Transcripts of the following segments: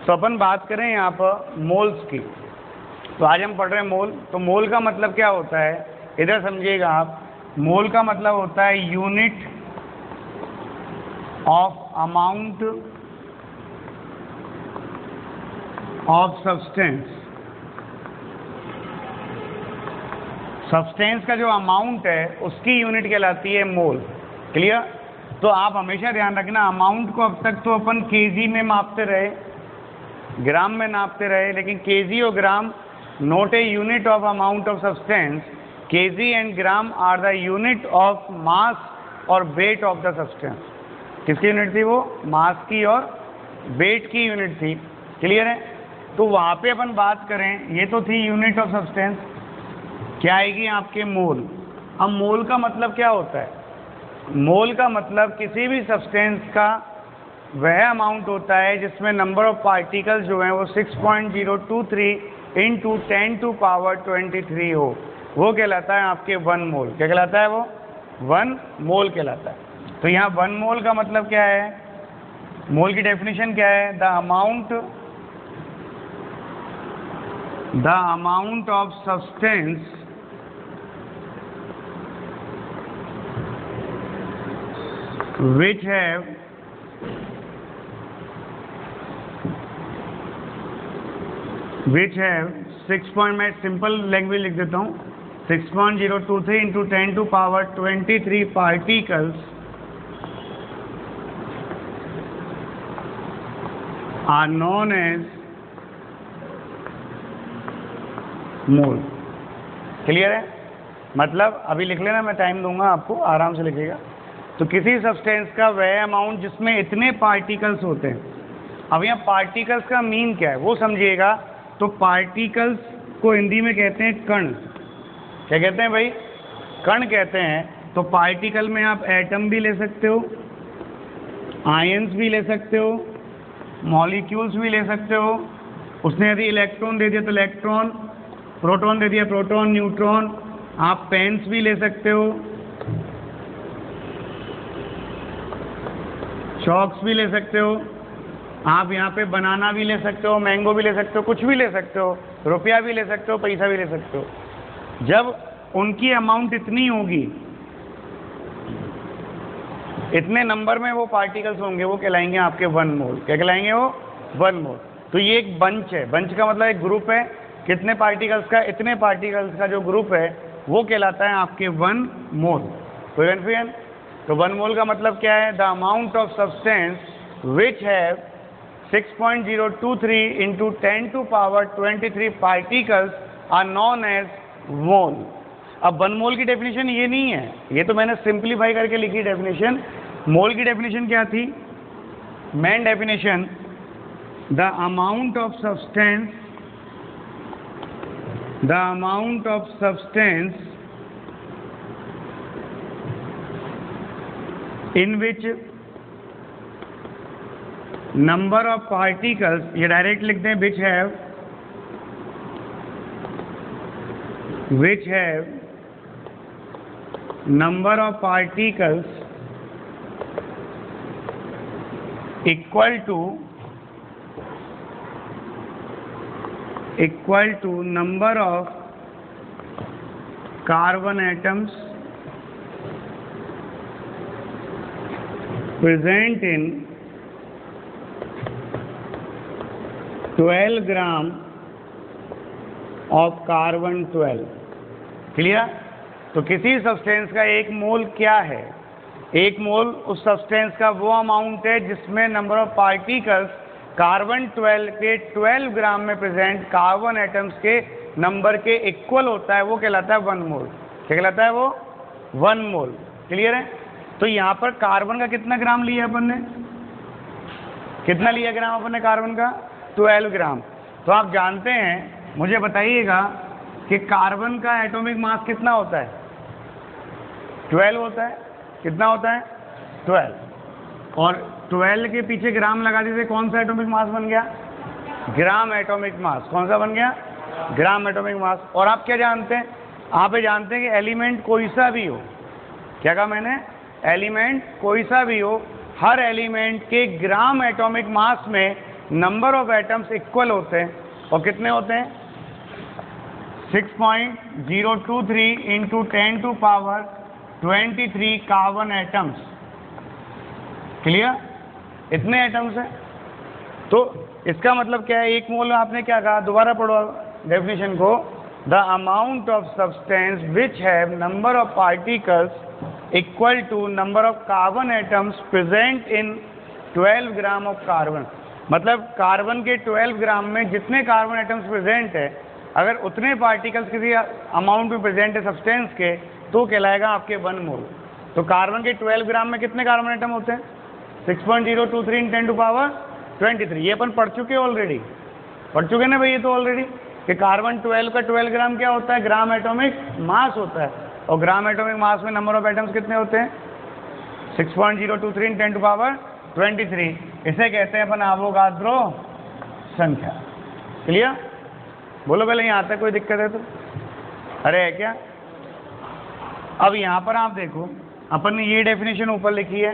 तो अपन बात करें यहाँ पर मोल्स की, तो आज हम पढ़ रहे हैं मोल। तो मोल का मतलब क्या होता है, इधर समझिएगा आप। मोल का मतलब होता है unit of amount of substance. Substance का जो अमाउंट है उसकी यूनिट कहलाती है मोल। क्लियर? तो आप हमेशा ध्यान रखना, अमाउंट को अब तक तो अपन केजी में मापते रहे, ग्राम में नापते रहे, लेकिन केजी और gram not a unit of amount of substance. KG and gram are the unit of mass और वेट ऑफ द सब्सटेंस। किसकी यूनिट थी वो? मास की और वेट की यूनिट थी। क्लियर है? तो वहाँ पे अपन बात करें, ये तो थी यूनिट ऑफ सब्सटेंस, क्या आएगी आपके मोल। अब मोल का मतलब क्या होता है? मोल का मतलब किसी भी सब्सटेंस का वह अमाउंट होता है जिसमें नंबर ऑफ पार्टिकल्स जो हैं वो 6.023 इंटू 10⁻23 हो, वो कहलाता है आपके 1 मोल। क्या कहलाता है वो? 1 मोल कहलाता है। तो यहाँ 1 मोल का मतलब क्या है? मोल की डेफिनेशन क्या है? The amount of substance which have मैं सिंपल लैंग्वेज लिख देता हूँ, 6.023 into 10⁻23 particles are known as mole. Clear है? मतलब अभी लिख लेना, मैं टाइम दूंगा आपको, आराम से लिखिएगा। तो किसी सब्सटेंस का वह अमाउंट जिसमें इतने पार्टिकल्स होते हैं। अब यहाँ पार्टिकल्स का मीन क्या है वो समझिएगा। तो पार्टिकल्स को हिंदी में कहते हैं कण। क्या कहते हैं भाई? कण कहते हैं। तो पार्टिकल में आप एटम भी ले सकते हो, आयंस भी ले सकते हो, मॉलिक्यूल्स भी ले सकते हो। उसने यदि इलेक्ट्रॉन दे दिया तो इलेक्ट्रॉन, प्रोटॉन दे दिया प्रोटॉन, न्यूट्रॉन। आप पेन्स भी ले सकते हो, चॉक्स भी ले सकते हो, आप यहाँ पे बनाना भी ले सकते हो, मैंगो भी ले सकते हो, कुछ भी ले सकते हो, रुपया भी ले सकते हो, पैसा भी ले सकते हो। जब उनकी अमाउंट इतनी होगी, इतने नंबर में वो पार्टिकल्स होंगे, वो कहलाएंगे आपके 1 मोल। क्या कहलाएंगे वो? 1 मोल। तो ये एक बंच है। बंच का मतलब एक ग्रुप है। कितने पार्टिकल्स का? इतने पार्टिकल्स का जो ग्रुप है वो कहलाता है आपके 1 मोल। कोई कन्फ्यूजन? तो 1 मोल का मतलब क्या है? The amount of substance which have 6.023 into 10⁻23 particles are known as mole. अब 1 मोल की डेफिनेशन ये नहीं है, ये तो मैंने सिंप्लीफाई करके लिखी डेफिनेशन। मोल की डेफिनेशन क्या थी? Main definition, the amount of substance in which number of particles, ये डायरेक्ट लिखते हैं, which have number of particles equal to number of carbon atoms present in 12 gram of carbon 12। Clear? तो किसी substance का 1 मोल क्या है? 1 मोल उस सब्सटेंस का वो अमाउंट है जिसमें नंबर ऑफ पार्टिकल्स कार्बन 12 के 12 ग्राम में प्रेजेंट कार्बन एटम्स के नंबर के इक्वल होता है, वो कहलाता है 1 मोल। क्या कहलाता है वो? 1 मोल। क्लियर है? तो यहाँ पर कार्बन का कितना ग्राम लिया अपन ने? कितना लिया ग्राम अपन ने कार्बन का? 12 ग्राम। तो आप जानते हैं, मुझे बताइएगा कि कार्बन का एटॉमिक मास कितना होता है? 12 होता है। कितना होता है? 12। और 12 के पीछे ग्राम लगा दीजिए, कौन सा एटॉमिक मास बन गया? ग्राम एटॉमिक मास। कौन सा बन गया? ग्राम एटॉमिक मास। और आप क्या जानते हैं? आप ये जानते हैं कि एलिमेंट कोई सा भी हो, क्या कहा मैंने? एलिमेंट कोई सा भी हो, हर एलिमेंट के ग्राम एटॉमिक मास में नंबर ऑफ एटम्स इक्वल होते हैं, और कितने होते हैं? 6.023 into 10 to power 23 carbon atoms. Clear? इतने एटम्स हैं। तो इसका मतलब क्या है? एक मोल में आपने क्या कहा? दोबारा पढ़ो डेफिनेशन को। The amount of substance which have number of particles equal to number of carbon atoms present in 12 gram of carbon. मतलब कार्बन के 12 ग्राम में जितने कार्बन एटम्स प्रेजेंट है, अगर उतने पार्टिकल्स किसी अमाउंट में प्रेजेंट है सब्सटेंस के, तो कहलाएगा आपके 1 मोल। तो कार्बन के 12 ग्राम में कितने कार्बन एटम होते हैं? 6.023 इन 10 टू पावर 23। ये अपन पढ़ चुके ऑलरेडी, पढ़ चुके ना भाई ये तो ऑलरेडी, कि कार्बन 12 का 12 ग्राम क्या होता है? ग्राम एटॉमिक मास होता है। और ग्राम एटॉमिक मास में नंबर ऑफ एटम्स कितने होते हैं? 6.023 इन 10 टू पावर 23। इसे कहते हैं अपन अवोगाद्रो संख्या। क्लियर? बोलो पहले यहाँ तक कोई दिक्कत है तो? अरे है क्या? अब यहाँ पर आप देखो, अपन ने ये डेफिनेशन ऊपर लिखी है,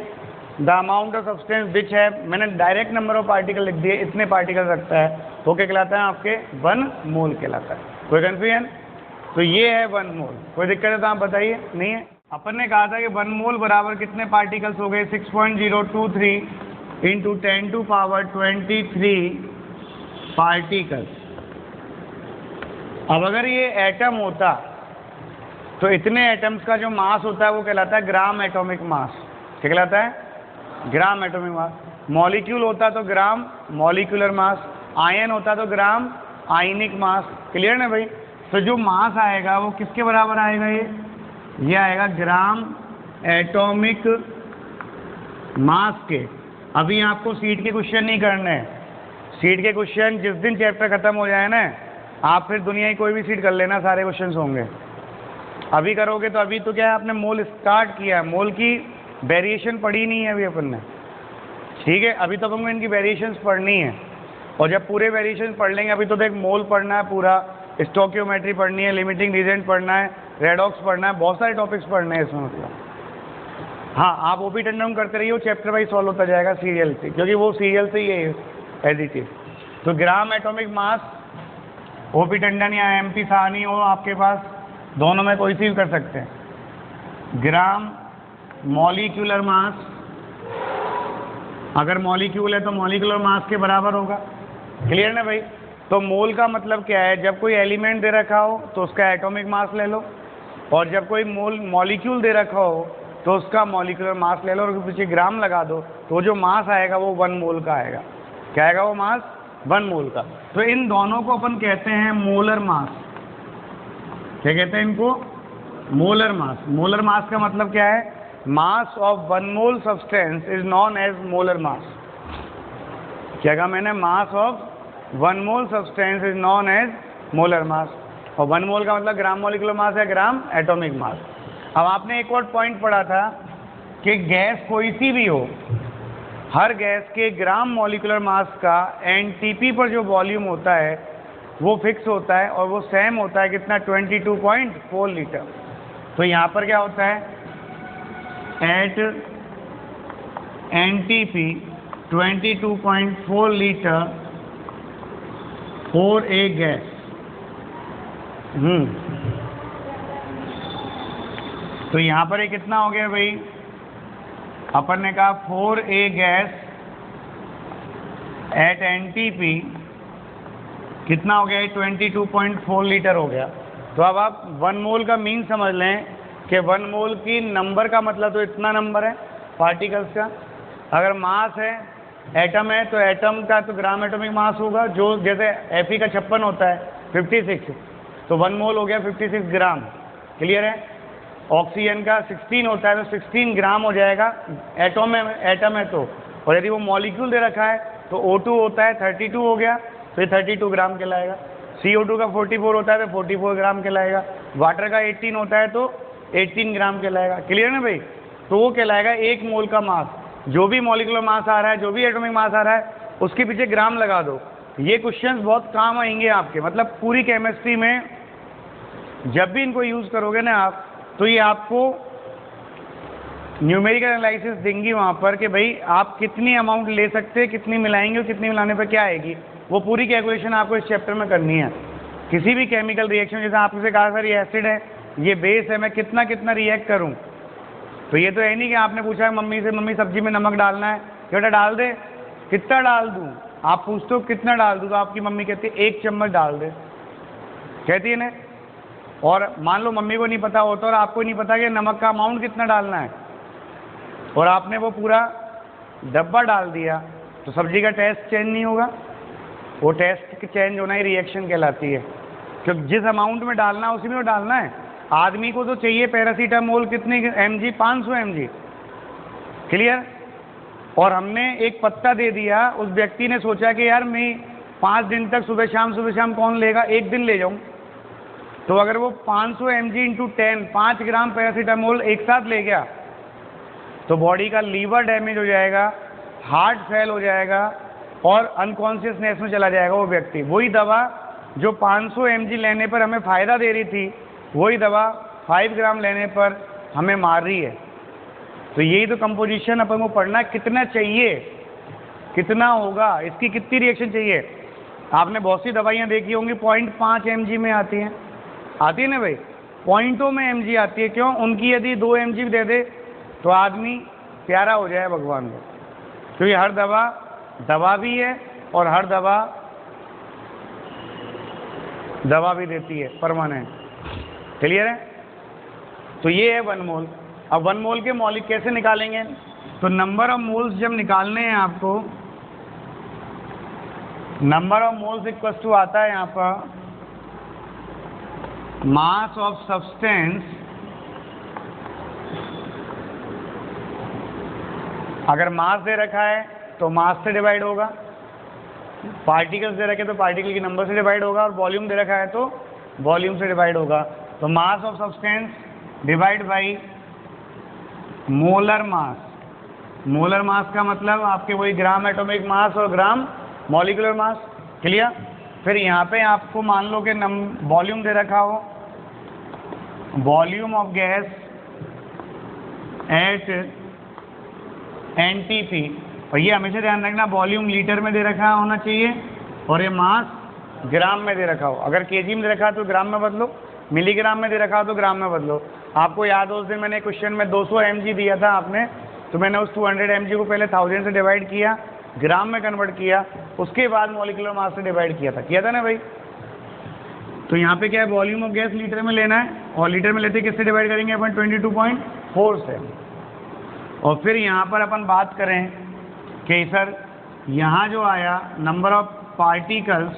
द अमाउंट ऑफ सब्सटेंस विच है, मैंने डायरेक्ट नंबर ऑफ पार्टिकल लिख दिए, इतने पार्टिकल रखता है, तो क्या कहलाता है? आपके 1 मोल कहलाता है। कोई कंफ्यूजन? तो ये है 1 मोल। कोई दिक्कत है तो आप बताइए। नहीं है? अपन ने कहा था कि 1 मोल बराबर कितने पार्टिकल्स हो गए? 6.023 इंटू 10 टू पावर 23 पार्टिकल्स। अब अगर ये एटम होता तो इतने एटम्स का जो मास होता है वो कहलाता है ग्राम एटॉमिक मास। क्या कहलाता है? ग्राम एटॉमिक मास। मॉलिक्यूल होता तो ग्राम मॉलिक्यूलर मास, आयन होता तो ग्राम आयनिक मास। क्लियर ना भाई? तो जो मास आएगा वो किसके बराबर आएगा? ये आएगा ग्राम एटॉमिक मास के। अभी आपको सीट के क्वेश्चन नहीं करने हैं। सीट के क्वेश्चन जिस दिन चैप्टर खत्म हो जाए ना, आप फिर दुनिया की कोई भी सीट कर लेना, सारे क्वेश्चन होंगे। अभी करोगे तो अभी तो क्या है, आपने मोल स्टार्ट किया है, मोल की वेरिएशन पढ़ी नहीं है अभी अपन ने। ठीक है? अभी तो अपन को इनकी वेरिएशंस पढ़नी है, और जब पूरे वेरिएशन पढ़ लेंगे, अभी तो देख मोल पढ़ना है पूरा, स्टोकियोमेट्री पढ़नी है, लिमिटिंग रीजेंट पढ़ना है, रेडॉक्स पढ़ना है, बहुत सारे टॉपिक्स पढ़ने हैं इसमें। मतलब हाँ, आप ओपी टंडन करते रहिए, चैप्टर वाइज सॉल्व होता जाएगा सीरियल से, क्योंकि वो सीरियल से ही है एज इट इज। तो gram atomic mass, OP Tandon या एमपी साहनी हो आपके पास, दोनों में कोई सी भी कर सकते हैं। ग्राम मॉलिक्यूलर मास, अगर मॉलिक्यूल है तो मॉलिक्यूलर मास के बराबर होगा। क्लियर ना भाई? तो मोल का मतलब क्या है? जब कोई एलिमेंट दे रखा हो तो उसका एटॉमिक मास ले लो, और जब कोई मॉलिक्यूल दे रखा हो तो उसका मॉलिक्यूलर मास ले लो, और पीछे ग्राम लगा दो, तो जो मास आएगा वो 1 मोल का आएगा। क्या आएगा? वो मास 1 मोल का। तो इन दोनों को अपन कहते हैं मोलर मास। क्या कहते हैं इनको? Molar mass. मोलर मास का मतलब क्या है? Mass of 1 mole substance is known as molar mass. क्या कहा मैंने? Mass of 1 mole substance is known as molar mass. और 1 मोल का मतलब ग्राम मॉलिक्यूलर मास है, ग्राम एटॉमिक मास। अब आपने एक और पॉइंट पढ़ा था कि गैस कोई सी भी हो, हर गैस के ग्राम मॉलिक्यूलर मास का एनटीपी पर जो वॉल्यूम होता है वो फिक्स होता है, और वो सेम होता है कितना? 22.4 लीटर। तो यहाँ पर क्या होता है? At NTP 22.4 litre for a gas. तो यहाँ पर ये कितना हो गया भाई? अपन ने कहा 4 ए गैस एट एनटीपी कितना हो गया? 22.4 लीटर हो गया। तो अब आप 1 मोल का मीन समझ लें कि 1 मोल की नंबर का मतलब तो इतना नंबर है पार्टिकल्स का। अगर मास है, एटम है, तो एटम का तो ग्राम एटॉमिक मास होगा, जो जैसे Fe का 56 होता है 56, तो 1 मोल हो गया 56 ग्राम। क्लियर है? ऑक्सीजन का 16 होता है तो 16 ग्राम हो जाएगा, एटम है तो। और यदि वो मॉलिक्यूल दे रखा है तो O2 होता है 32 हो गया, तो ये 32 ग्राम कहलाएगा। CO2 का 44 होता है तो 44 ग्राम कहलाएगा। वाटर का 18 होता है तो 18 ग्राम कहलाएगा। क्लियर ना भाई? तो वो कहलाएगा 1 मोल का मास। जो भी मॉलिक्यूलर मास आ रहा है, जो भी एटॉमिक मास आ रहा है, उसके पीछे ग्राम लगा दो। ये क्वेश्चंस बहुत काम आएंगे आपके, मतलब पूरी केमिस्ट्री में जब भी इनको यूज़ करोगे ना आप, तो ये आपको न्यूमेरिकल एनालिसिस देंगी वहाँ पर कि भाई आप कितनी अमाउंट ले सकते हैं, कितनी मिलाएंगे और कितनी मिलाने पर क्या आएगी, वो पूरी कैलकुलेशन आपको इस चैप्टर में करनी है। किसी भी केमिकल रिएक्शन, जैसे आपसे कहा सर ये एसिड है, ये बेस है, मैं कितना कितना रिएक्ट करूँ। तो ये तो है नहीं कि आपने पूछा मम्मी से, मम्मी सब्जी में नमक डालना है, बेटा डाल दे, कितना डाल दूँ, आप पूछते हो कितना डाल दूँ, तो आपकी मम्मी कहती है 1 चम्मच डाल दे, कहती है ना। और मान लो मम्मी को नहीं पता होता और आपको नहीं पता कि नमक का अमाउंट कितना डालना है, और आपने वो पूरा डब्बा डाल दिया, तो सब्जी का टेस्ट चेंज नहीं होगा। वो टेस्ट चेंज होना ही रिएक्शन कहलाती है, क्योंकि जिस अमाउंट में डालना है उसी में डालना है। आदमी को तो चाहिए पैरासीटामोल कितनी mg, 500 mg, क्लियर। और हमने एक पत्ता दे दिया, उस व्यक्ति ने सोचा कि यार मैं 5 दिन तक सुबह शाम कौन लेगा, एक दिन ले जाऊं। तो अगर वो 500 mg × 10, 5 ग्राम पैरासीटामोल एक साथ ले गया, तो बॉडी का लीवर डैमेज हो जाएगा, हार्ट फेल हो जाएगा और अनकॉन्शियसनेस में चला जाएगा वो व्यक्ति। वही दवा जो 500 mg लेने पर हमें फ़ायदा दे रही थी, वही दवा 5 ग्राम लेने पर हमें मार रही है। तो यही तो कंपोजिशन अपन को पढ़ना, कितना चाहिए, कितना होगा, इसकी कितनी रिएक्शन चाहिए। आपने बहुत सी दवाइयाँ देखी होंगी 0.5 mg में आती हैं, आती है ना भाई, पॉइंटों में mg आती है। क्यों? उनकी यदि 2 mg दे दे तो आदमी प्यारा हो जाए भगवान को, क्योंकि हर दवा भी है और हर दवा भी देती है परमानेंट, क्लियर है। तो ये है 1 मोल। अब 1 मोल के मौलिक कैसे निकालेंगे, तो नंबर ऑफ मोल्स जब निकालने हैं आपको, number of moles equal to आता है यहाँ पर मास ऑफ सब्सटेंस, अगर मास दे रखा है तो मास से डिवाइड होगा, पार्टिकल्स दे रखे तो पार्टिकल के नंबर से डिवाइड होगा, और वॉल्यूम दे रखा है तो वॉल्यूम से डिवाइड होगा। तो मास of substance divide by molar mass. Molar mass का मतलब आपके वही ग्राम एटॉमिक मास और ग्राम मॉलिक्यूलर मास, क्लियर। फिर यहाँ पे आपको मान लो कि वॉल्यूम दे रखा हो, volume of gas at NTP, और ये हमेशा ध्यान रखना वॉल्यूम लीटर में दे रखा होना चाहिए और ये मास ग्राम में दे रखा हो। अगर केजी में दे रखा है तो ग्राम में बदलो, मिलीग्राम में दे रखा हो तो ग्राम में बदलो। आपको याद हो उस दिन मैंने क्वेश्चन में 200 mg दिया था आपने, तो मैंने उस 200 mg को पहले 1000 से डिवाइड किया, ग्राम में कन्वर्ट किया, उसके बाद मॉलिक्यूलर मास से डिवाइड किया था ना भाई। तो यहाँ पे क्या है, वॉल्यूम ऑफ गैस लीटर में लेना है, और लीटर में लेते किससे डिवाइड करेंगे अपन, 22.4 से। और फिर यहाँ पर अपन बात करें कि सर यहाँ जो आया नंबर ऑफ पार्टिकल्स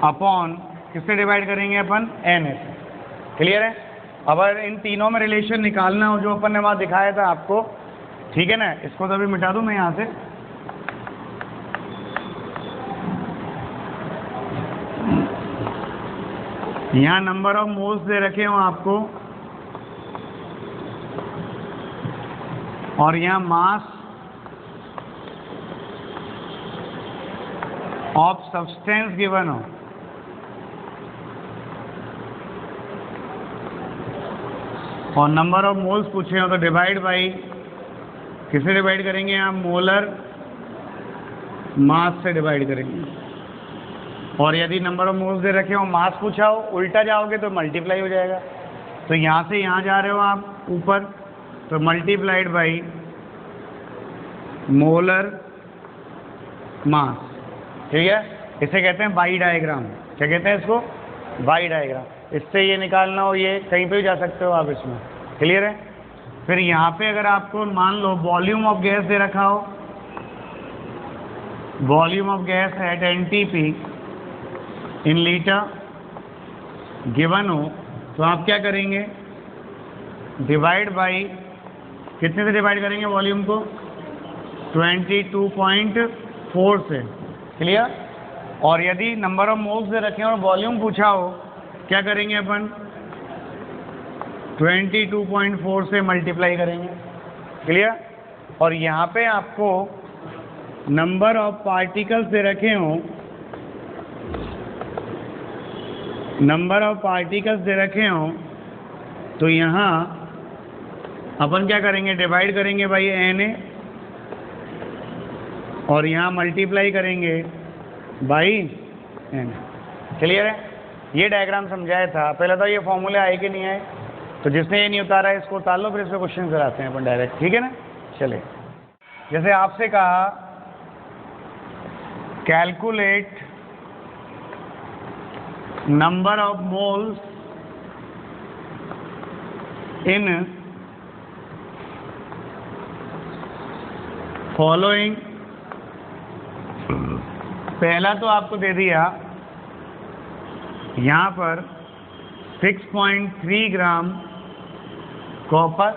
अपॉन किससे डिवाइड करेंगे अपन, n से, क्लियर है। अब इन तीनों में रिलेशन निकालना हो जो अपन ने वहाँ दिखाया था आपको, ठीक है ना। इसको तो अभी मिटा दूँ मैं यहाँ से, यहाँ नंबर ऑफ मोल्स दे रखे हो आपको और यहाँ मास ऑफ सब्सटेंस गिवन हो, और नंबर ऑफ मोल्स पूछे हो तो डिवाइड बाई किससे डिवाइड करेंगे, यहाँ मोलर मास से डिवाइड करेंगे। और यदि नंबर ऑफ मोल्स दे रखे हो, मास पूछा हो, उल्टा जाओगे तो मल्टीप्लाई हो जाएगा। तो यहाँ से यहाँ जा रहे हो आप ऊपर, तो मल्टीप्लाइड बाई मोलर मास, ठीक है। इसे कहते हैं बाई डायग्राम। क्या कहते हैं इसको, बाई डायग्राम। इससे ये निकालना हो, ये कहीं पे भी जा सकते हो आप इसमें, क्लियर है। फिर यहाँ पे अगर आपको मान लो वॉल्यूम ऑफ गैस दे रखा हो, volume of gas at NTP in litre given हो, तो आप क्या करेंगे, डिवाइड बाई कितने से डिवाइड करेंगे वॉल्यूम को, 22.4 से, क्लियर। और यदि नंबर ऑफ मोल्स दे रखे और वॉल्यूम पूछा हो, क्या करेंगे अपन, 22.4 से मल्टीप्लाई करेंगे, क्लियर। और यहाँ पे आपको नंबर ऑफ पार्टिकल्स दे रखे हों, नंबर ऑफ पार्टिकल्स दे रखे हों तो यहाँ अपन क्या करेंगे, डिवाइड करेंगे भाई Na, और यहाँ मल्टीप्लाई करेंगे बाई Na। क्लियर है? ये डायग्राम समझाया था पहले, तो ये फॉर्मूले आए कि नहीं आए, तो जिसने ये नहीं उतारा है इसको उतार लो, फिर इसमें क्वेश्चन कराते हैं अपन डायरेक्ट, ठीक है ना। चलिए, जैसे आपसे कहा calculate number of moles in following, पहला तो आपको दे दिया यहाँ पर 6.3 ग्राम कॉपर,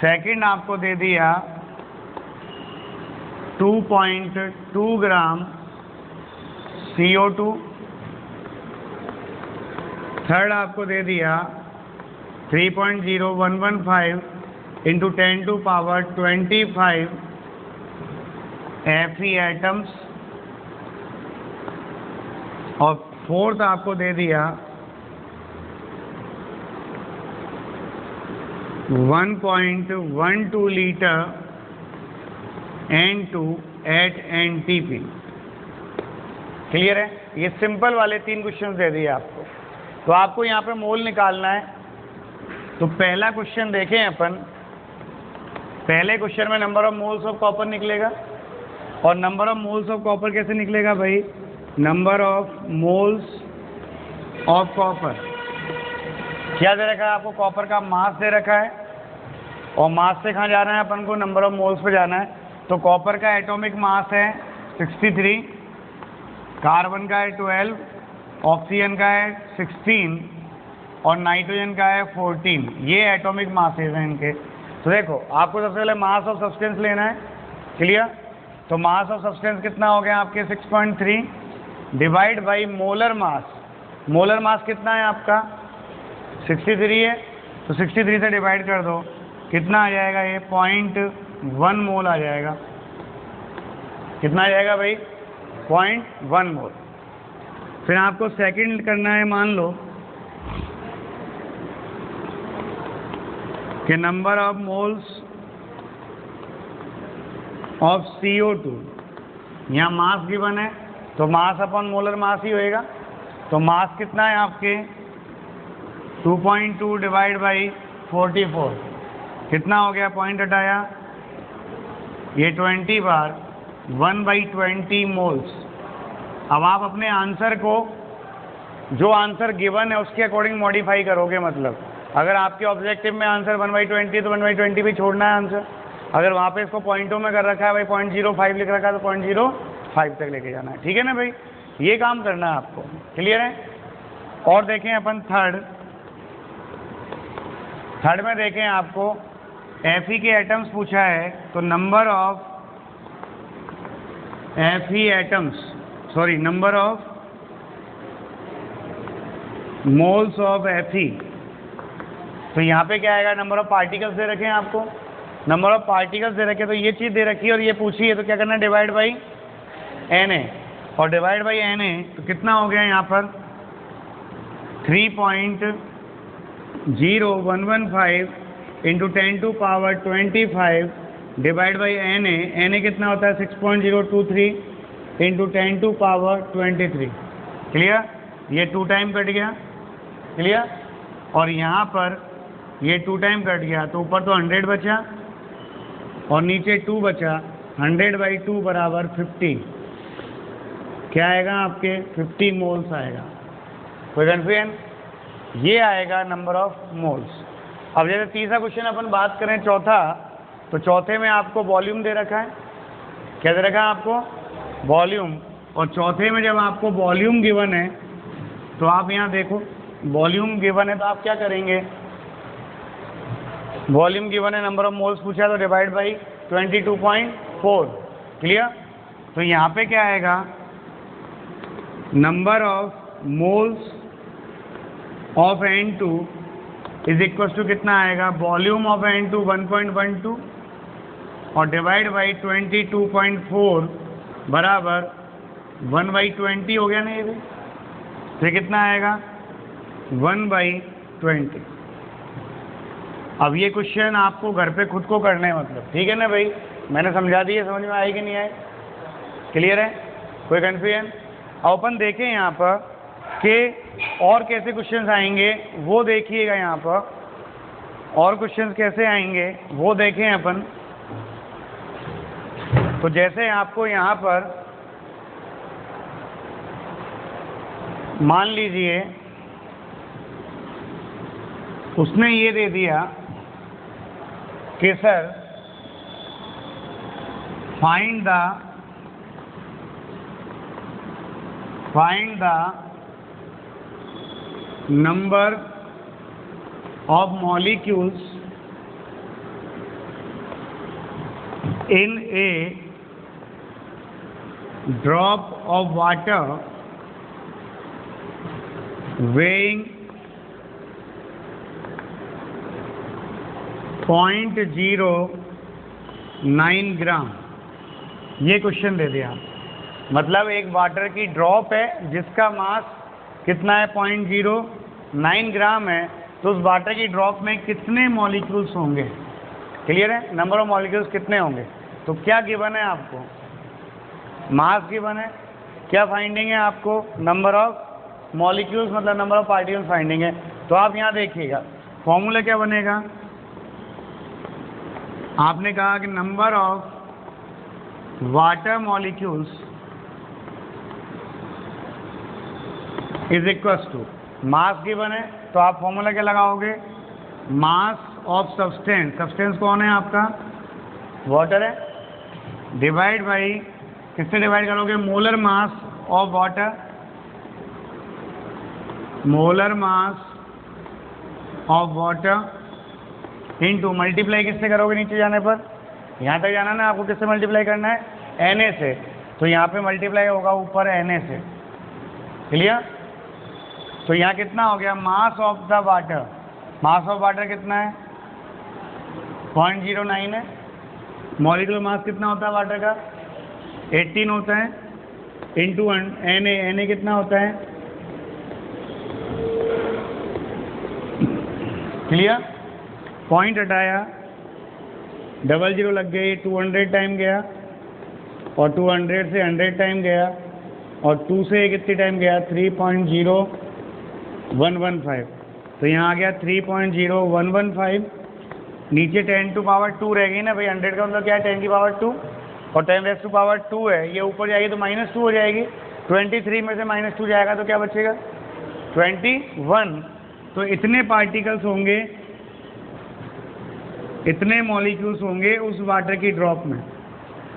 सेकंड आपको दे दिया 2.2 ग्राम CO2, थर्ड आपको दे दिया 3.0115 into 10 to power 25 Fe atoms, और फोर्थ आपको दे दिया 1.12 litre N2 eight NTP। Clear है? ये सिंपल वाले 3 क्वेश्चन दे दिए आपको, तो आपको यहाँ पे मोल निकालना है। तो पहला क्वेश्चन देखें अपन, पहले क्वेश्चन में number of moles of copper निकलेगा, और number of moles of copper कैसे निकलेगा भाई, number of moles of copper, क्या दे रखा है आपको, कॉपर का मास दे रखा है, और मास से कहाँ जाना है अपन को, नंबर ऑफ मोल्स पे जाना है। तो कॉपर का एटॉमिक मास है 63, कार्बन का है 12, ऑक्सीजन का है 16 और नाइट्रोजन का है 14। ये एटॉमिक मासेस हैं इनके। तो देखो, आपको सबसे पहले मास ऑफ सब्सटेंस लेना है। क्लियर? तो मास ऑफ सब्सटेंस कितना हो गया आपके 6.3 divide by molar mass. Molar mass कितना है आपका 63 है, तो 63 से डिवाइड कर दो, कितना आ जाएगा ये 0.1 मोल आ जाएगा। कितना आ जाएगा भाई 0.1 मोल। फिर आपको सेकंड करना है, मान लो कि number of moles of CO2, यहाँ मास गिवन है तो मास अपॉन मोलर मास ही होएगा। तो मास कितना है आपके 2.2 डिवाइड बाई 44, कितना हो गया, पॉइंट हटाया, ये 20 बार 1/20 मोल्स। अब आप अपने आंसर को, जो आंसर गिवन है उसके अकॉर्डिंग मॉडिफाई करोगे। मतलब अगर आपके ऑब्जेक्टिव में आंसर 1/20 तो 1/20 भी छोड़ना है आंसर। अगर वहाँ पे इसको पॉइंटों में कर रखा है भाई 0.05 लिख रखा है तो 0.05 तक लेके जाना है। ठीक है ना भाई, ये काम करना है आपको। क्लियर है? और देखें अपन थर्ड में देखें, आपको Fe के एटम्स पूछा है, तो number of Fe atoms, sorry number of moles of Fe। तो यहाँ पे क्या आएगा, नंबर ऑफ पार्टिकल्स दे रखे हैं आपको, नंबर ऑफ पार्टिकल्स दे रखे, तो ये चीज़ दे रखी है और ये पूछी है, तो क्या करना है, डिवाइड बाई Na, और डिवाइड बाई Na तो कितना हो गया यहाँ पर 3.0115 into 10 to power 25 divide by Na कितना होता है 6.023 इंटू 10 टू पावर 23। क्लियर? ये 2 टाइम कट गया। क्लियर? और यहाँ पर ये 2 टाइम कट गया, तो ऊपर तो 100 बचा और नीचे 2 बचा। 100/2 बराबर 50, क्या आएगा आपके 50 मोल्स आएगा। कोई कन्फ्यूजन? ये आएगा नंबर ऑफ मोल्स। अब जैसे तीसरा क्वेश्चन अपन बात करें, चौथा, तो चौथे में आपको वॉल्यूम दे रखा है। क्या दे रखा है आपको, वॉल्यूम। और चौथे में जब आपको वॉल्यूम गिवन है तो आप यहाँ देखो, वॉल्यूम गिवन है तो आप क्या करेंगे, वॉल्यूम गिवन है, नंबर ऑफ मोल्स पूछा है, तो डिवाइड बाई 22.4। क्लियर? तो यहाँ पे क्या आएगा, number of moles of N2 is equal to कितना आएगा, वॉल्यूम ऑफ N2 1.12 और डिवाइड बाई 22.4 बराबर 1/20 हो गया ना ये भी। तो कितना आएगा 1/20। अब ये क्वेश्चन आपको घर पे खुद को करना है, मतलब ठीक है ना भाई, मैंने समझा दिया, समझ में आए कि नहीं आए, क्लियर है, कोई कन्फ्यूजन? अपन देखें यहाँ पर कि और कैसे क्वेश्चंस आएंगे वो देखिएगा, यहाँ पर और क्वेश्चंस कैसे आएंगे वो देखें अपन। तो जैसे आपको यहाँ पर मान लीजिए उसने ये दे दिया कि sir find the number of molecules in a drop of water weighing 0.09 ग्राम। ये क्वेश्चन दे दिया, मतलब एक वाटर की ड्रॉप है जिसका मास कितना है, 0.09 ग्राम है, तो उस वाटर की ड्रॉप में कितने मॉलिक्यूल्स होंगे, क्लियर है, नंबर ऑफ मॉलिक्यूल्स कितने होंगे। तो क्या गिवन है आपको, मास गिवन है, क्या फाइंडिंग है आपको, नंबर ऑफ मॉलिक्यूल्स मतलब नंबर ऑफ पार्टिकल्स फाइंडिंग है। तो आप यहाँ देखिएगा फॉर्मूला क्या बनेगा, आपने कहा कि number of water molecules is equals to mass given है, तो आप फॉर्मूला क्या लगाओगे, मास ऑफ सब्सटेंस, सब्सटेंस कौन है आपका, वाटर है, डिवाइड बाई किससे डिवाइड करोगे, molar mass of water, molar mass of water into multiply किससे करोगे, नीचे जाने पर, यहाँ तक जाना ना आपको, किससे मल्टीप्लाई करना है, Na से, तो यहाँ पे मल्टीप्लाई होगा ऊपर Na से, क्लियर। तो यहाँ कितना हो गया, mass of the water, mass of water कितना है, 0.09 है, मॉलिक्यूलर मास कितना होता है वाटर का, 18 होता है, इंटू Na कितना होता है, क्लियर। पॉइंट हटाया, 00 लग गई, 200 टाइम गया, और 200 से 100 टाइम गया, और 2 से कितनी टाइम गया, 3.0115, तो यहाँ आ गया 3.0115, नीचे 10 टू पावर 2 रह गई ना भाई, 100 का मतलब क्या है, 10 की पावर 2, और 10 टू पावर 2 है, ये ऊपर जाएगी तो -2 हो जाएगी, 23 में से -2 जाएगा तो क्या बचेगा, 21। तो इतने पार्टिकल्स होंगे, इतने मॉलिक्यूल्स होंगे उस वाटर की ड्रॉप में,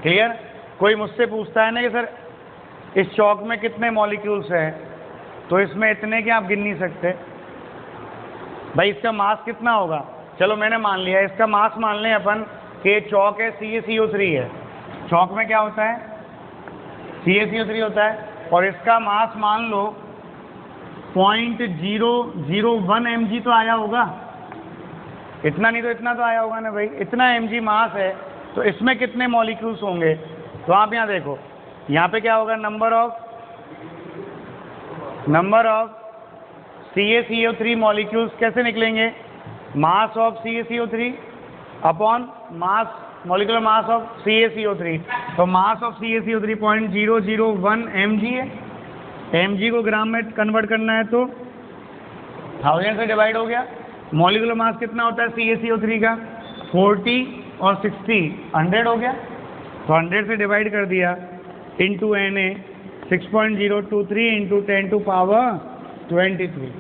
क्लियर। कोई मुझसे पूछता है ना कि सर इस चौक में कितने मॉलिक्यूल्स हैं, तो इसमें इतने कि आप गिन नहीं सकते भाई, इसका मास कितना होगा, चलो मैंने मान लिया, इसका मास मान लें अपन कि चौक है CaCO3 है, चौक में क्या होता है, CaCO3 होता है, और इसका मास मान लो 0.001 mg तो आया होगा, इतना नहीं तो इतना तो आया होगा ना भाई, इतना mg मास है, तो इसमें कितने मॉलिक्यूल्स होंगे। तो आप यहाँ देखो, यहाँ पे क्या होगा, नंबर ऑफ CaCO3 मॉलिक्यूल्स कैसे निकलेंगे, mass of CaCO3 upon mass, molecular mass of CaCO3, तो मास ऑफ CaCO3 0.001 mg है, mg को ग्राम में कन्वर्ट करना है तो 1000 से डिवाइड हो गया, मॉलिक्यूलर मास कितना होता है CaCO3 का, 40 और 60 100 हो गया, तो 100 से डिवाइड कर दिया, into Na 6.023 into 10 to power 23,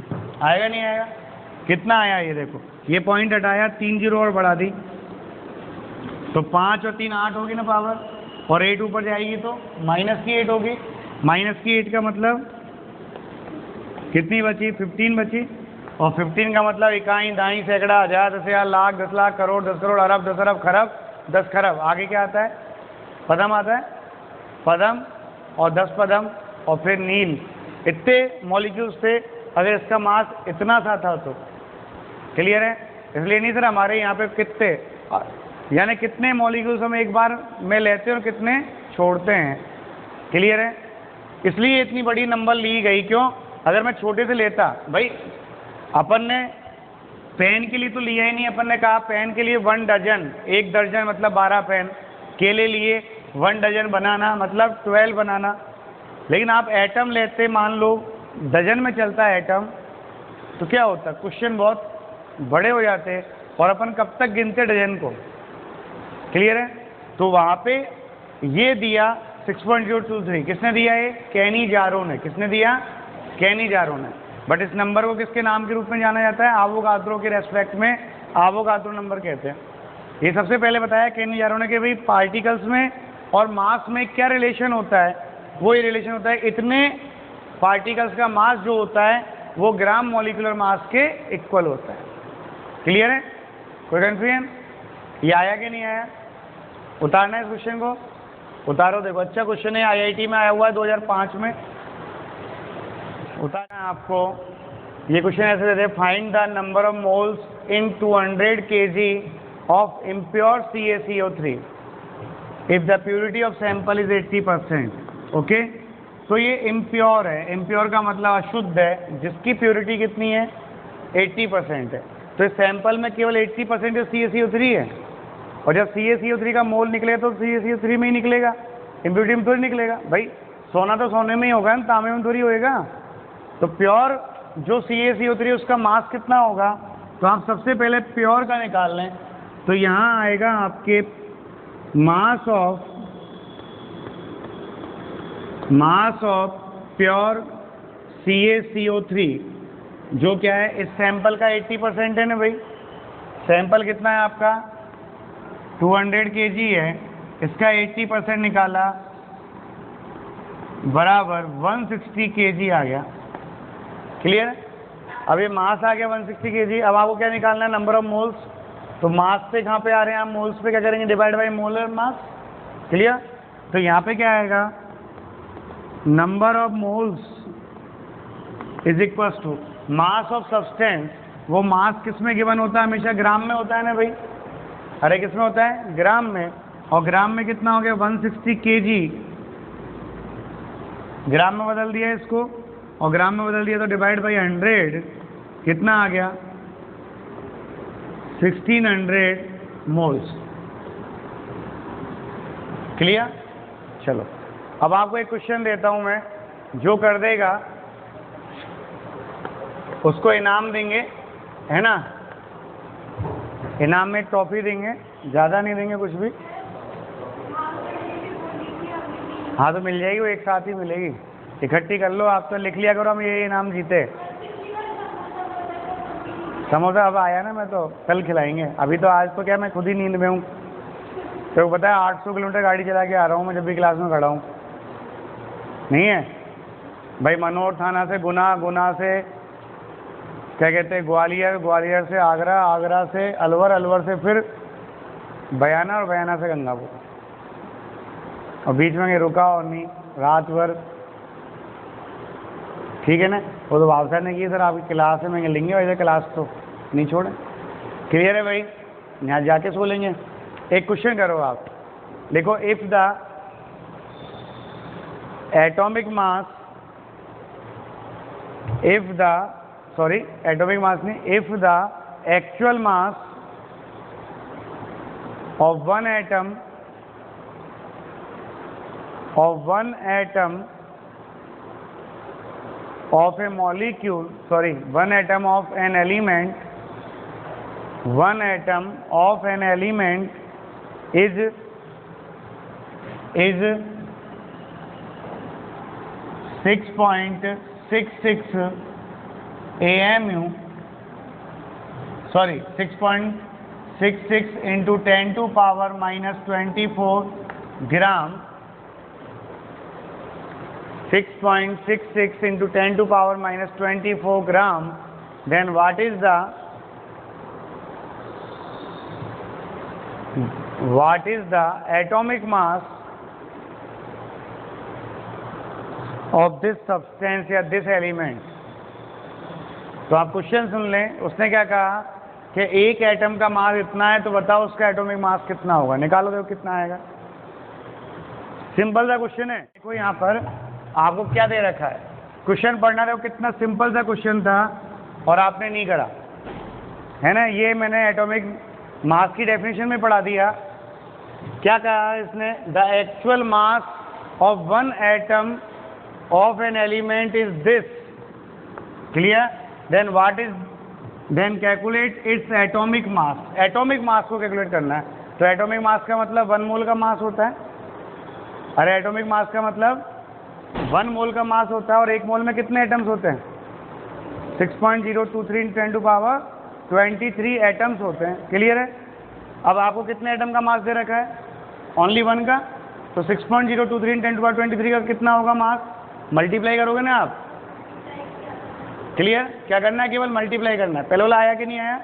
आएगा नहीं आएगा, कितना आया ये देखो, ये पॉइंट हटाया, 3 0 और बढ़ा दी, तो 5 और 3 8 होगी ना पावर, और 8 ऊपर जाएगी तो -8 होगी, -8 का मतलब कितनी बची, 15 बची, और 15 का मतलब इकाई, दाई, सैकड़ा, हज़ार, 10,000, लाख, 10 लाख, करोड़, 10 करोड़, अरब, 10 अरब, खरब, 10 खरब, आगे क्या आता है, पदम आता है, पदम और 10 पदम और फिर नील, इतने मॉलिक्यूल्स थे, अगर इसका मास इतना सा था तो, क्लियर है। इसलिए नहीं सर हमारे यहाँ पे कितने, यानी कितने मॉलिक्यूल्स हम एक बार में लेते हैं और कितने छोड़ते हैं, क्लियर है। इसलिए इतनी बड़ी नंबर ली गई, क्यों, अगर मैं छोटे से लेता, भाई अपन ने पेन के लिए तो लिया ही नहीं, अपन ने कहा पेन के लिए 1 डजन, 1 दर्जन मतलब 12 पेन, केले लिए 1 डजन बनाना मतलब 12 बनाना। लेकिन आप एटम लेते, मान लो डजन में चलता है एटम, तो क्या होता, क्वेश्चन बहुत बड़े हो जाते और अपन कब तक गिनते डजन को। क्लियर है? तो वहाँ पे ये दिया 6.023, किसने दिया? ये कैनिजारो ने। किसने दिया? कैनिजारो ने। बट इस नंबर को किसके नाम के रूप में जाना जाता है? आवोगाद्रो के रेस्पेक्ट में आवोगाद्रो नंबर कहते हैं। ये सबसे पहले बताया कैनिजारो ने कि भाई पार्टिकल्स में और मास में क्या रिलेशन होता है। वो ये रिलेशन होता है, इतने पार्टिकल्स का मास जो होता है वो ग्राम मॉलिक्यूलर मास के इक्वल होता है। क्लियर है? कोई कंफ्यूजन? ये आया कि नहीं आया? उतारना है इस क्वेश्चन को, उतारो। देखो अच्छा क्वेश्चन है, आईआईटी में आया हुआ है 2005 में। उतारना है आपको। ये क्वेश्चन ऐसे देते हैं, find the number of moles in 200 kg of impure CaCO3 if the purity of sample is 80%। Okay, तो ये इम्प्योर है। इम्प्योर का मतलब अशुद्ध है, जिसकी प्योरिटी कितनी है? 80% है। तो इस सैंपल में केवल 80% CaCO3 है, और जब CaCO3 का मोल निकलेगा तो CaCO3 में ही निकलेगा, इम्प्योरिटी में थोड़ी निकलेगा। भाई सोना तो सोने में ही होगा ना, तांबे में थोड़ी होएगा। तो प्योर जो CaCO3 उसका मास कितना होगा? तो आप सबसे पहले प्योर का निकाल लें, तो यहाँ आएगा आपके मास ऑफ प्योर CaCO3, जो क्या है इस सैंपल का 80% है ना भाई। सैंपल कितना है आपका? 200 kg है, इसका 80% निकाला बराबर 160 kg आ गया। क्लियर? अब ये मास आ गया 160 kg। अब आपको क्या निकालना है? Number of moles. तो मास से कहाँ पे आ रहे हैं आप? मोल्स पे क्या करेंगे? Divide by molar mass. Clear? तो यहाँ पे क्या आएगा? Number of moles is equal to mass of substance. वो मास किस में गिवन होता है? हमेशा ग्राम में होता है ना भाई। अरे किस में होता है? ग्राम में। और ग्राम में कितना हो गया? 160 kg। ग्राम में बदल दिया इसको, और ग्राम में बदल दिया तो डिवाइड बाई 100 कितना आ गया? 1600 मोल्स। क्लियर? चलो अब आपको एक क्वेश्चन देता हूं मैं, जो कर देगा उसको इनाम देंगे, है ना? इनाम में ट्रॉफी देंगे, ज़्यादा नहीं देंगे कुछ भी। हाँ तो मिल जाएगी, वो एक साथ ही मिलेगी। इकट्ठी कर लो आप, तो लिख लिया करो हम ये इनाम जीते। समोसा अब आया ना, मैं तो कल खिलाएंगे। अभी तो आज तो क्या मैं खुद ही नींद में हूँ। तो पता है 800 किलोमीटर गाड़ी चला के आ रहा हूँ मैं, जब भी क्लास में खड़ा हूँ। नहीं है भाई? मनोर थाना से गुना, गुना से क्या कहते हैं ग्वालियर, ग्वालियर से आगरा, आगरा से अलवर, अलवर से फिर बयाना, और बयाना से गंगापुर, और बीच में रुका और नहीं, रात भर। ठीक है ना? वो तो बाबा ने की सर आपकी क्लास में लेंगे, वैसे क्लास तो नहीं छोड़े। क्लियर है भाई? यहाँ जाके सो लेंगे। एक क्वेश्चन करो आप, देखो, if the atomic mass, if the atomic mass नहीं, if the actual mass of one atom of a molecule, one atom of an element is 6.66 AMU, 6.66 into 10 to power minus 24 gram, 6.66 into 10 to power minus 24 gram, then what is the atomic mass of this substance या this element? तो आप question सुन लें, उसने क्या कहा कि एक atom का मास इतना है, तो बताओ उसका एटॉमिक मास कितना होगा। निकालो, देखो कितना आएगा। सिंपल सा क्वेश्चन है। देखो यहाँ पर आपको क्या दे रखा है, क्वेश्चन पढ़ना, देखो कितना सिंपल सा क्वेश्चन था और आपने नहीं करा। है ना। ये मैंने एटॉमिक मास की डेफिनेशन में पढ़ा दिया। क्या कहा इसने, the actual mass of one atom of an element is this, clear. Then what is, then calculate its atomic mass. Atomic mass को कैलकुलेट करना है। तो एटॉमिक मास का मतलब 1 मोल का मास होता है। अरे एटॉमिक मास का मतलब 1 मोल का मास होता है, और 1 मोल में कितने एटम्स होते हैं, 6.023 × 10⁻23 एटम्स होते हैं, क्लियर है। अब आपको कितने एटम का मास दे रखा है, ओनली 1 का, तो 6.023 × 10⁻23 का कितना होगा मास, मल्टीप्लाई करोगे ना आप, क्लियर। क्या करना है, केवल मल्टीप्लाई करना है। पहले वाला आया कि नहीं आया।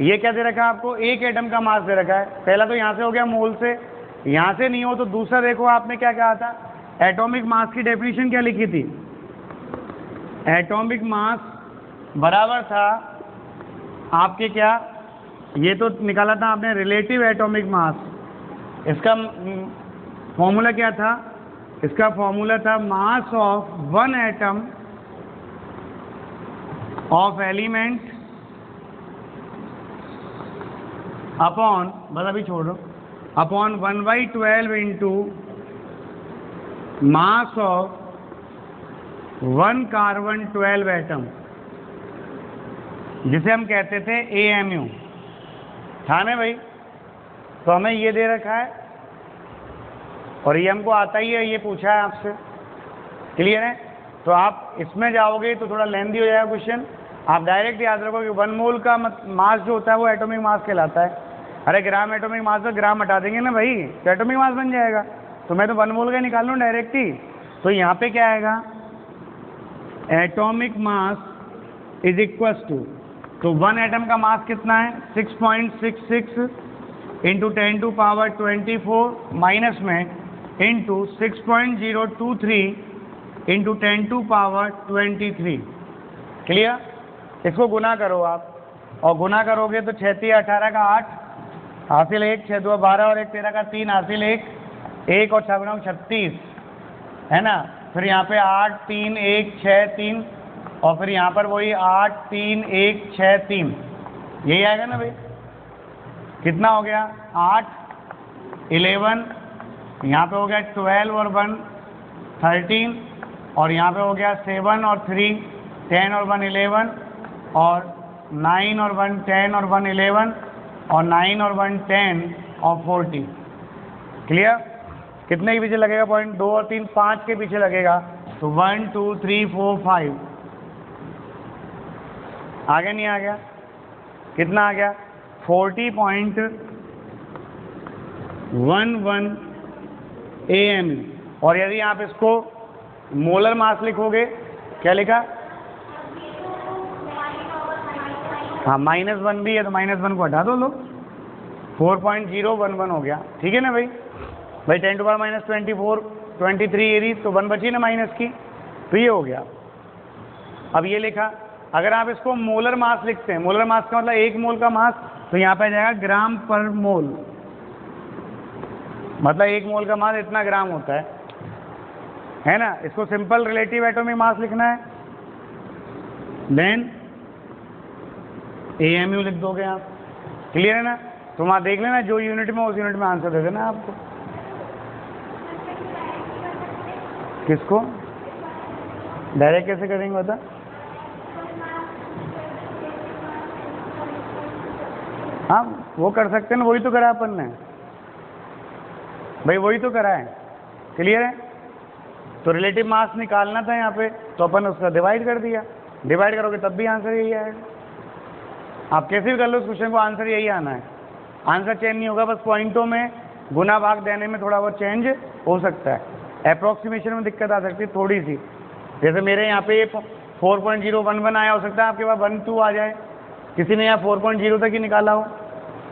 ये क्या दे रखा है आपको, 1 एटम का मास दे रखा है। पहला तो यहाँ से हो गया मोल से, यहाँ से नहीं हो तो दूसरा देखो आपने क्या कहा था, एटॉमिक मास की डेफिनेशन क्या लिखी थी, एटॉमिक मास बराबर था आपके क्या, ये तो निकाला था आपने रिलेटिव एटॉमिक मास। इसका फॉर्मूला क्या था, इसका फॉर्मूला था मास of 1 atom of element upon, बस अभी छोड़ो, upon 1/12 into mass of 1 carbon 12 atom, जिसे हम कहते थे AMU, था ना भाई। तो हमें ये दे रखा है, और ये हमको आता ही है, ये पूछा है आपसे, क्लियर है। तो आप इसमें जाओगे तो थोड़ा लेंथी हो जाएगा क्वेश्चन। आप डायरेक्ट याद रखो कि 1 मोल का मास जो होता है वो एटॉमिक मास कहलाता है। अरे ग्राम एटॉमिक मास तो ग्राम हटा देंगे ना भाई, तो एटॉमिक मास बन जाएगा। तो मैं तो 1 मोल का निकाल लूँ डायरेक्ट ही। तो यहाँ पे क्या आएगा, atomic mass is equal to, तो 1 एटम का मास कितना है, 6.66 इंटू 10⁻24 माइनस में इंटू 6.023 इंटू 10⁻23, क्लियर। इसको गुना करो आप, और गुना करोगे तो 6 × 18 का 8 हासिल 1, 6 × 2 12 और 1 13 का 3 हासिल 1 और 6 × 36, है ना। फिर यहाँ पे 8 3 1 6 3, और फिर यहाँ पर वही 8 3 1 6 3, यही आएगा ना भाई। कितना हो गया, 8 11, यहाँ पे हो गया 12 और 1 13, और यहाँ पे हो गया 7 और 3 10 और 1 11, और 9 और 1 10 और 1 11, और 9 और 1 10 और 40, क्लियर। कितने के पीछे लगेगा पॉइंट, 2 और 3 5 के पीछे लगेगा। तो 1 2 3 4 5 आगे नहीं आ गया, कितना आ गया, 40.11 AMU। और यदि आप इसको मोलर मास लिखोगे, क्या लिखा, हाँ -1 भी है, तो -1 को हटा दो लोग, 4.011 हो गया, ठीक है ना भाई। 10⁻24 23 एरी, तो 1 बची ना माइनस की, तो ये हो गया। अब ये लिखा, अगर आप इसको मोलर मास लिखते हैं, मोलर मास का मतलब 1 मोल का मास, तो यहाँ पे आ जाएगा ग्राम पर मोल, मतलब 1 मोल का मास इतना ग्राम होता है ना। इसको सिंपल रिलेटिव एटॉमिक मास लिखना है, देन AMU लिख दोगे आप, क्लियर है ना। तो वहाँ देख लेना जो यूनिट में, उस यूनिट में आंसर दे देना आपको। किसको डायरेक्ट कैसे करेंगे बता, हाँ वो कर सकते हैं ना, वही तो करा अपन ने भाई, वही तो करा है, क्लियर है। तो रिलेटिव मास निकालना था यहाँ पे, तो अपन उसका डिवाइड कर दिया, डिवाइड करोगे तब भी आंसर यही आएगा। आप कैसे भी कर लो उस क्वेश्चन को, आंसर यही आना है, आंसर चेंज नहीं होगा, बस पॉइंटों में गुना भाग देने में थोड़ा बहुत चेंज हो सकता है, अप्रोक्सीमेशन में दिक्कत आ सकती है थोड़ी सी। जैसे मेरे यहाँ पे 4.011 आया, हो सकता है आपके पास 1 2 आ जाए, किसी ने यहाँ 4.0 तक ही निकाला हो,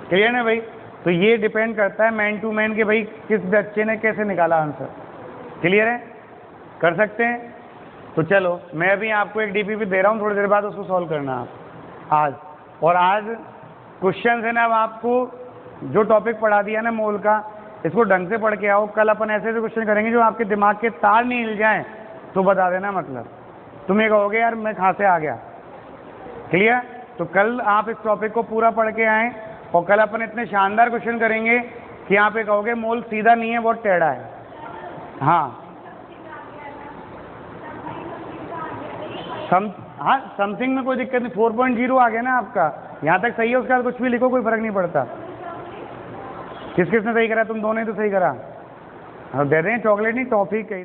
क्लियर ना भाई। तो ये डिपेंड करता है मैन टू मैन के भाई किस बच्चे ने कैसे निकाला आंसर, क्लियर है, कर सकते हैं। तो चलो मैं अभी आपको एक DPP दे रहा हूँ, थोड़ी देर बाद उसको सॉल्व करना आप आज। और आज क्वेश्चन है ना, अब आपको जो टॉपिक पढ़ा दिया ना मोल का, इसको ढंग से पढ़ के आओ। कल अपन ऐसे ऐसे क्वेश्चन करेंगे जो आपके दिमाग के तार नहीं हिल जाएं, तो बता देना, मतलब तुम ये कहोगे यार मैं कहाँ से आ गया, क्लियर। तो कल आप इस टॉपिक को पूरा पढ़ के आएँ, और कल अपन इतने शानदार क्वेश्चन करेंगे कि यहाँ पे कहोगे मोल सीधा नहीं है, बहुत टेढ़ा है। हाँ हाँ, समथिंग में कोई दिक्कत नहीं, 4.0 आ गया ना आपका, यहाँ तक सही है, उसके बाद कुछ भी लिखो, कोई फर्क नहीं पड़ता। किस किसने सही करा? तुम दोनों ही तो सही करा। हाँ, दे दें चॉकलेट, नहीं टॉफी कही थी।